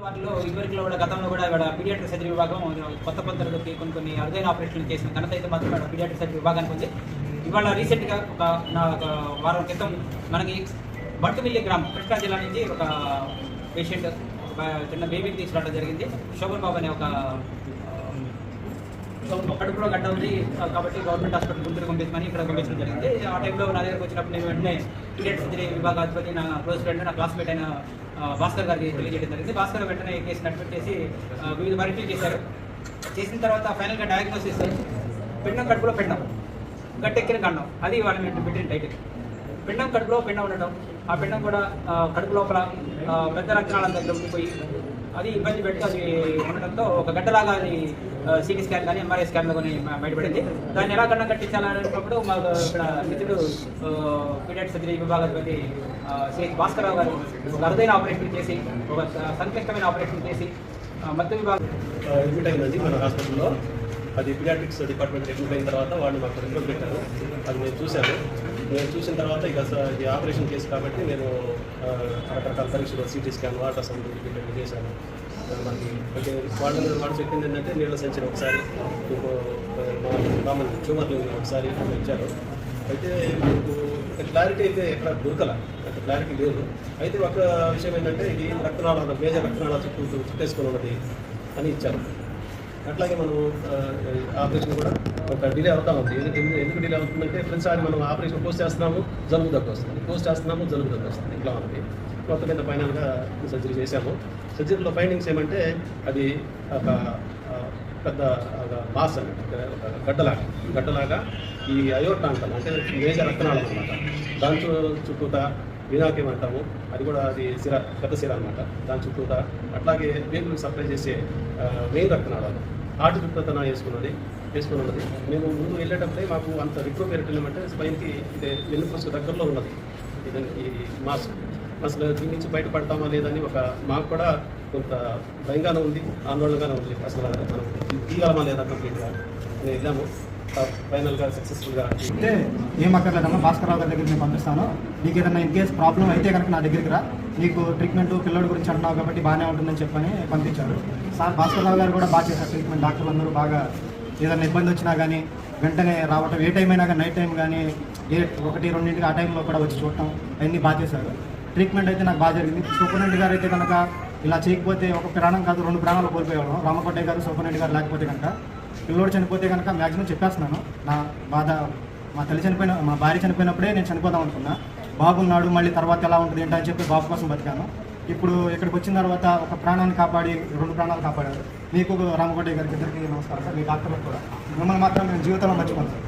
వాటిలో ఇదివరకులో కూడా గతంలో కూడా ఇవాళ పీడియాట్రిక్ సర్జరీ విభాగం కొత్త పద్ధతులకి కొన్ని అరుదైన ఆపరేషన్లు చేసిన ఘనత అయితే మాత్రం ఇవాళ పీడియాట్రిక్ సర్జరీ విభాగానికి ఉంది. ఇవాళ రీసెంట్గా ఒక వారం క్రితం మనకి బట్టుమిల్లి గ్రామం కృష్ణా జిల్లా నుంచి ఒక పేషెంట్ ఒక చిన్న బేబీని తీసుకురావడం జరిగింది. శోభన్ బాబు అనే ఒక కడుపులో గడ్డ ఉంది కాబట్టి గవర్నమెంట్ హాస్పిటల్ గుంటూరు పంపించమని ఇక్కడ పంపించడం జరిగింది. ఆ టైంలో నా దగ్గరకు వచ్చినప్పుడు నేను వెంటనే పీడియాట్రిక్ సర్జరీ విభాగాధిపతి నా క్లోజ్ ఫ్రెండ్ నా క్లాస్మేట్ అయిన భాస్కర్ గారికి తెలియజేయడం జరిగింది. భాస్కర్ వెంటనే కేసుని అడ్మిట్ చేసి వివిధ పరీక్షలు చేశారు. చేసిన తర్వాత ఫైనల్గా డయాగ్నోసిస్ పిండం కడుపులో పిండం గట్టెక్కిన గండం, అది వాళ్ళని పెట్టిన టైటిల్. పిండం కడుపులో పిండం ఉండటం, ఆ పిండం కూడా కడుపు లోపల పెద్ద రక్తనాళం దగ్గర ఉండిపోయి అది ఇబ్బంది పెట్టి అది ఉండడంతో ఒక గడ్డలాగా అది సిటీ స్కాన్ కానీ ఎంఆర్ఐ స్కాన్లో కానీ బయటపడింది. దాన్ని ఎలా గండం కట్టించాలనేటప్పుడు మాకు ఇక్కడ మిత్రుడు పీడియాట్రిక్ సర్జరీ విభాగాధిపతి శ్రీ భాస్కరరావు గారు ఒక అరుదైన ఆపరేషన్ చేసి ఒక సంక్లిష్టమైన ఆపరేషన్ చేసి మధ్య విభాగం అడ్మిట్ అయిందండి మన హాస్పిటల్లో. అది పీడియాట్రిక్స్ డిపార్ట్మెంట్ అడ్మిట్ అయిన తర్వాత వాళ్ళు మాకు రిపోర్ట్ పెట్టారు. అది నేను చూశాను. నేను చూసిన తర్వాత ఇక ఇది ఆపరేషన్ కేసు కాబట్టి నేను రకరకాల పరీక్షలు సిటీ స్కాన్ అల్ట్రాసౌండ్ ఇవి చేశాను. మనకి అంటే వాళ్ళు చెప్పింది ఏంటంటే నీళ్ళ సంచిన ఒకసారి కామన్ ట్యూమర్లు ఒకసారి ఇచ్చారు. అయితే మీకు క్లారిటీ అయితే ఎక్కడ దొరకల, అంత క్లారిటీ లేదు. అయితే ఒక విషయం ఏంటంటే ఇది రక్తనాళాలు మేజర్ రక్తనాళాలు చుట్టేసుకొని ఉన్నది అని ఇచ్చారు. అట్లాగే మనం ఆపరేషన్ కూడా ఒక డిలే అవుతా ఉంది. ఎందుకు డిలే అవుతుందంటే ప్రతిసారి మనం ఆపరేషన్ పోస్ట్ చేస్తున్నాము జలుబు దగ్గు వస్తుంది, పోస్ట్ చేస్తున్నాము జలుబు దగ్గు వస్తుంది, ఇట్లా ఉంది. మొత్తం మీద ఫైనల్గా సర్జరీ చేశాము. సర్జరీలో ఫైండింగ్స్ ఏమంటే అది ఒక పెద్ద మాస్ అంటే ఒక గడ్డలాగా ఈ అయోర్టా అంటాం, అంటే మేజర్ రక్తనాళం అనమాట. దాని చుట్టూతా వినాకేం అంటాము, అది కూడా అది పెద్ద సిర అనమాట. దాని చుట్టూతా అట్లాగే వేగులకు సప్లై చేసే మెయిన్ రక్తనాళాలు ఆటి చుట్టూతన వేసుకున్నది. మేము ముందు వెళ్ళేటప్పుడే మాకు అంత రిక్రోపేరెట్ అంటే స్పైన్కి ఇది వెన్నుపూసకు దగ్గరలో ఉన్నది ఈ మాస్. అసలు దీని నుంచి బయటపడతామా లేదని మాకు కూడా కొంత భయంగానే ఉంది, ఆందోళనగానే ఉంది. అసలు మనం తీయగలమా లేదా కంప్లీట్గా నేను వెళ్ళాము. ఫైనల్గా సక్సెస్ఫుల్గా అంటే ఏం అక్కర్లేదమ్మా, భాస్కర్రావు గారి దగ్గర నేను పంపిస్తాను. నీకు ఏదైనా ఇన్ కేసు ప్రాబ్లం అయితే కనుక నా దగ్గరికి రా, నీకు ట్రీట్మెంట్ పిల్లడి గురించి అంటున్నావు కాబట్టి బాగానే ఉంటుందని చెప్పని పంపించారు. సార్ భాస్కర్రావు గారు కూడా బాగా చేశారు ట్రీట్మెంట్. డాక్టర్లు అందరూ బాగా ఏదైనా ఇబ్బంది వచ్చినా కానీ వెంటనే రావటం, ఏ టైం అయినా కానీ నైట్ టైం కానీ 1-2 ఆ టైంలో కూడా వచ్చి చూడటం అవన్నీ బాగా చేశారు. ట్రీట్మెంట్ అయితే నాకు బాగా జరిగింది. సూపరింటెండెంట్ గారు అయితే కనుక ఇలా చేయకపోతే ఒక ప్రాణం కాదు 2 ప్రాణాలు కోల్పోయేవాళ్ళం. రామకోటయ్య గారు సూపరింటెండెంట్ గారు లేకపోతే కనుక పిల్లోడు చనిపోతే కనుక మ్యాక్సిమం చెప్పేస్తున్నాను. నా బాధ మా భార్య చనిపోయినప్పుడే నేను చనిపోదాం అనుకున్నా. బాబు ఉన్నాడు, మళ్ళీ తర్వాత ఎలా ఉంటుంది ఏంటని చెప్పి బాబు కోసం బతికాను. ఇప్పుడు ఇక్కడికి వచ్చిన తర్వాత ఒక ప్రాణాన్ని కాపాడి 2 ప్రాణాలు కాపాడారు. మీకు రామకోటయ్య గారికి ఇద్దరికి నమస్కారం సార్, మీ డాక్టర్లకు కూడా. మిమ్మల్ని మాత్రం నేను జీవితంలో మర్చిపోతాను సార్.